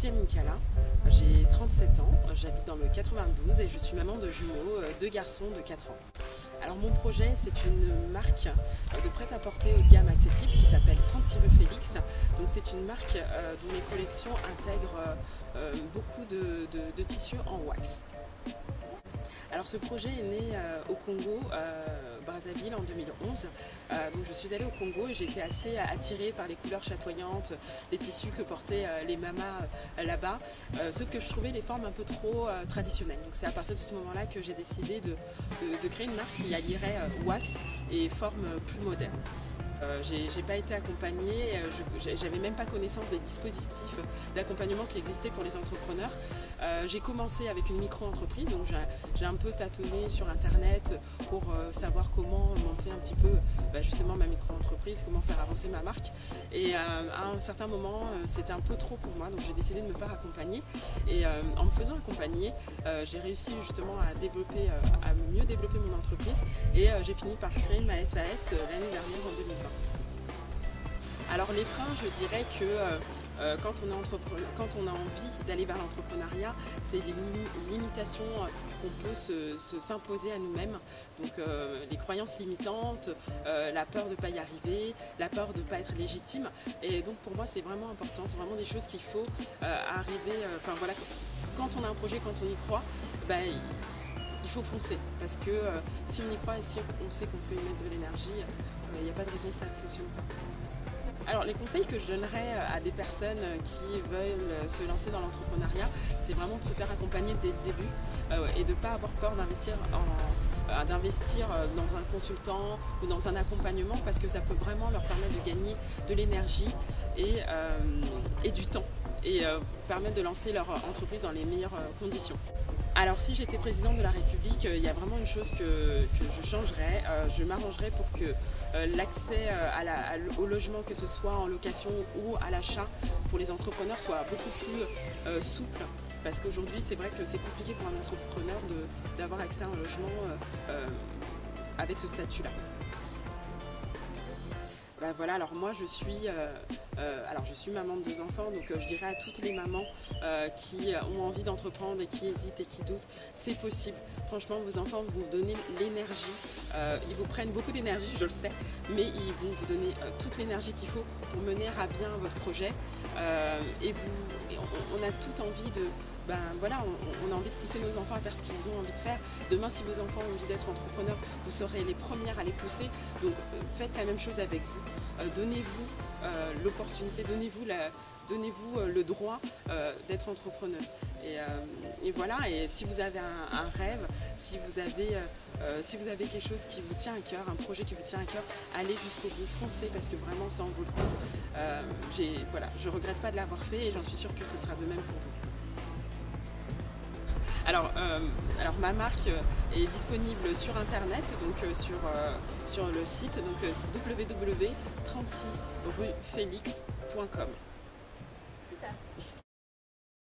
Kezia Minkala, j'ai 37 ans, j'habite dans le 92 et je suis maman de jumeaux, 2 garçons de 4 ans. Alors mon projet, c'est une marque de prêt-à-porter haut de gamme accessible qui s'appelle 36 rue Félix. Donc c'est une marque dont les collections intègrent beaucoup de tissus en wax. Alors ce projet est né au Congo, Brazzaville, en 2011. Donc je suis allée au Congo et j'ai été assez attirée par les couleurs chatoyantes des tissus que portaient les mamas là-bas. Sauf que je trouvais les formes un peu trop traditionnelles. Donc c'est à partir de ce moment-là que j'ai décidé de créer une marque qui allierait wax et formes plus modernes. J'ai pas été accompagnée, j'avais même pas connaissance des dispositifs d'accompagnement qui existaient pour les entrepreneurs. J'ai commencé avec une micro-entreprise, donc j'ai un peu tâtonné sur internet pour savoir comment monter un petit peu justement ma micro-entreprise, comment faire avancer ma marque. Et à un certain moment, c'était un peu trop pour moi, donc j'ai décidé de me faire accompagner. Et en me faisant accompagner, j'ai réussi justement à mieux développer mon entreprise et j'ai fini par créer ma SAS l'année dernière en 2020. Alors les freins, je dirais que quand on a envie d'aller vers l'entrepreneuriat, c'est les limitations qu'on peut s'imposer à nous-mêmes. Donc les croyances limitantes, la peur de ne pas y arriver, la peur de ne pas être légitime. Et donc pour moi c'est vraiment important, c'est vraiment des choses qu'il faut arriver, voilà, quand on a un projet, quand on y croit, il faut foncer. Parce que si on y croit et si on sait qu'on peut y mettre de l'énergie, il n'y a pas de raison que ça ne fonctionne pas. Alors les conseils que je donnerais à des personnes qui veulent se lancer dans l'entrepreneuriat, c'est vraiment de se faire accompagner dès le début et de ne pas avoir peur d'investir dans un consultant ou dans un accompagnement, parce que ça peut vraiment leur permettre de gagner de l'énergie et du temps et permettre de lancer leur entreprise dans les meilleures conditions. Alors si j'étais présidente de la République, il y a vraiment une chose que je changerais, je m'arrangerais pour que l'accès au logement, que ce soit en location ou à l'achat pour les entrepreneurs, soit beaucoup plus souple. Parce qu'aujourd'hui c'est vrai que c'est compliqué pour un entrepreneur d'avoir accès à un logement avec ce statut-là. Voilà, alors moi je suis maman de 2 enfants, donc je dirais à toutes les mamans qui ont envie d'entreprendre et qui hésitent et qui doutent, c'est possible. Franchement, vos enfants vous donnent l'énergie, ils vous prennent beaucoup d'énergie, je le sais, mais ils vont vous donner toute l'énergie qu'il faut pour mener à bien votre projet. On a toute envie de... voilà, on a envie de pousser nos enfants à faire ce qu'ils ont envie de faire. Demain, si vos enfants ont envie d'être entrepreneurs, vous serez les premières à les pousser. Donc faites la même chose avec vous. Donnez-vous l'opportunité, donnez-vous le droit d'être entrepreneuse. Et voilà, et si vous avez un rêve, si vous avez quelque chose qui vous tient à cœur, un projet qui vous tient à cœur, allez jusqu'au bout, foncez, parce que vraiment ça en vaut le coup. Je ne regrette pas de l'avoir fait et j'en suis sûre que ce sera de même pour vous. Alors ma marque est disponible sur internet, donc sur le site, donc www.36ruefélix.com. Super.